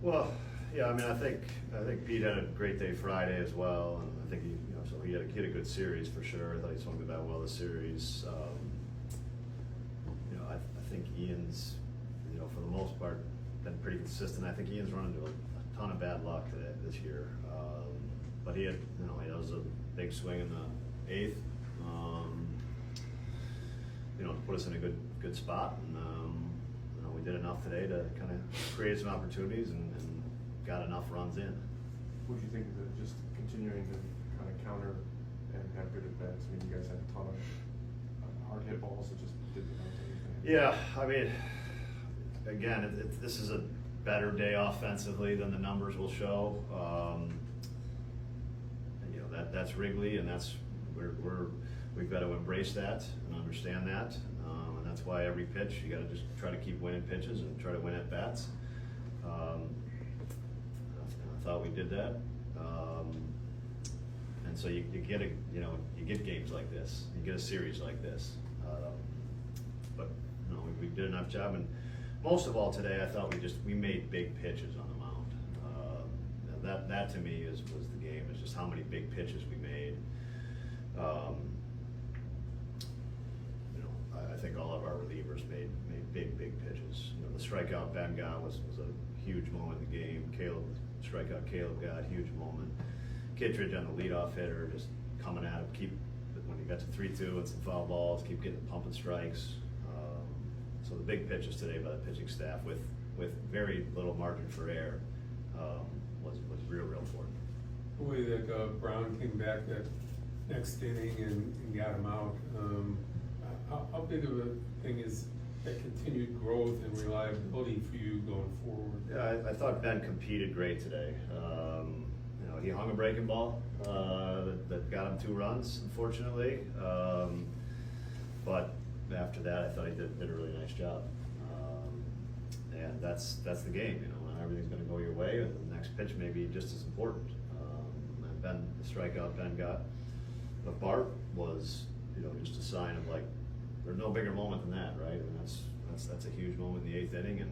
Well, yeah, I mean, I think Pete had a great day Friday as well, and I think so he had a good series for sure. I thought he swung the bat well this series. I think Ian's, for the most part, been pretty consistent. I think Ian's run into a ton of bad luck this year, but he had, he was a big swing in the 8th, to put us in a good spot, and we did enough today to kind of create some opportunities and got enough runs in. What do you think of just continuing to kind of counter and have good at bats? I mean, you guys had a ton of hard hit balls that just didn't amount to anything. Yeah, I mean, again, this is a better day offensively than the numbers will show. That's Wrigley, and we've got to embrace that and understand that, and that's why every pitch you got to just try to keep winning pitches and try to win at bats. I thought we did that, and so you get games like this, you get a series like this, but we did enough job, and most of all today I thought we made big pitches on the mound. That to me was the game. Is just how many big pitches we made. I think all of our relievers made big pitches. The strikeout Ben got was a huge moment in the game. Caleb got a huge moment. Kittredge on the leadoff hitter, just coming at him, when he got to 3-2 and some foul balls, keep getting pumping strikes. So the big pitches today by the pitching staff with very little margin for error was real important. The way that Brown came back that next inning and got him out, how big of a thing is that continued growth and reliability for you going forward? Yeah, I thought Ben competed great today. He hung a breaking ball that got him 2 runs, unfortunately. But after that, I thought he did a really nice job. And that's the game. When everything's going to go your way, the next pitch may be just as important. And the strikeout Ben got, but Bart was, just a sign of there's no bigger moment than that, right? I mean, that's a huge moment in the 8th inning, and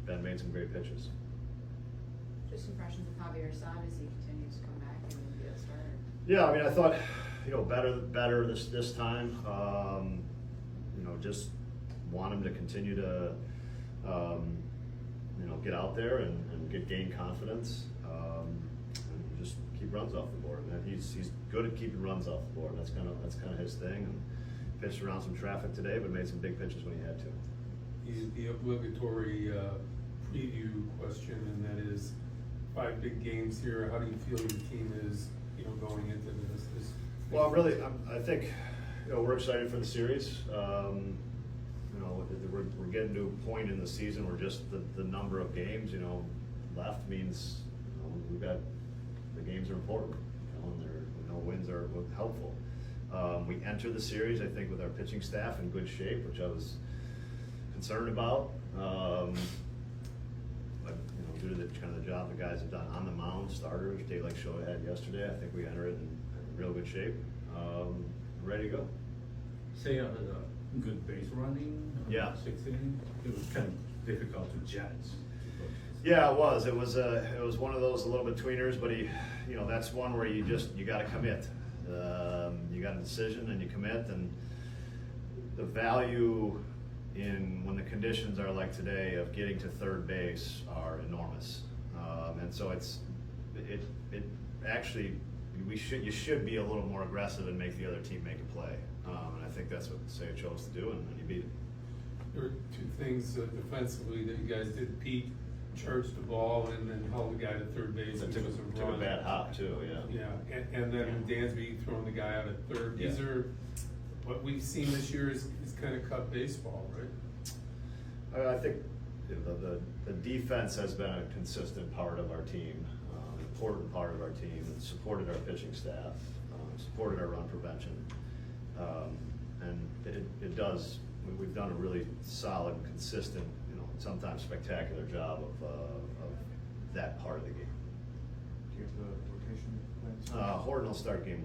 Ben made some great pitches. Just impressions of Javier Assad as he continues to come back and be a starter. Yeah, I mean, I thought, better this time. Just want him to continue to, get out there and gain confidence, and just keep runs off the board. And he's good at keeping runs off the board. That's kind of his thing. And pitched around some traffic today, but made some big pitches when he had to. The obligatory preview question, and that is 5 big games here. How do you feel your team is, going into this? Well, I think, we're excited for the series. We're getting to a point in the season where just the number of games, left means we've got the games are important. And wins are helpful. We enter the series, I think, with our pitching staff in good shape, which I was concerned about. But due to the job the guys have done on the mound, starters, day like Show had yesterday, I think we enter it in real good shape. Ready to go. Say you had a good base running. Yeah. 6th inning. It was kind of difficult to judge. Yeah, it was. It was one of those a little bit tweeners, but that's one where you got to commit. You got a decision and you commit, and the value in when the conditions are like today of getting to third base are enormous, and so it actually you should be a little more aggressive and make the other team make a play, and I think that's what Say chose to do, and you beat it. There were 2 things defensively that you guys did. Pete charged the ball and then held the guy to third base. It took a bad hop too, yeah. Yeah, and then Dansby throwing the guy out at third. Yeah. These are what we've seen this year is kind of cut baseball, right? I think the defense has been a consistent part of our team, an important part of our team. It supported our pitching staff, supported our run prevention, and it does. We've done a really solid, consistent, sometimes spectacular job of that part of the game. Do you have the rotation plans? Horton will start game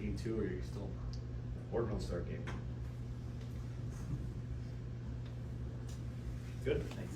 1. Game 2, or are you still? Horton will start game 1. Good. Thanks.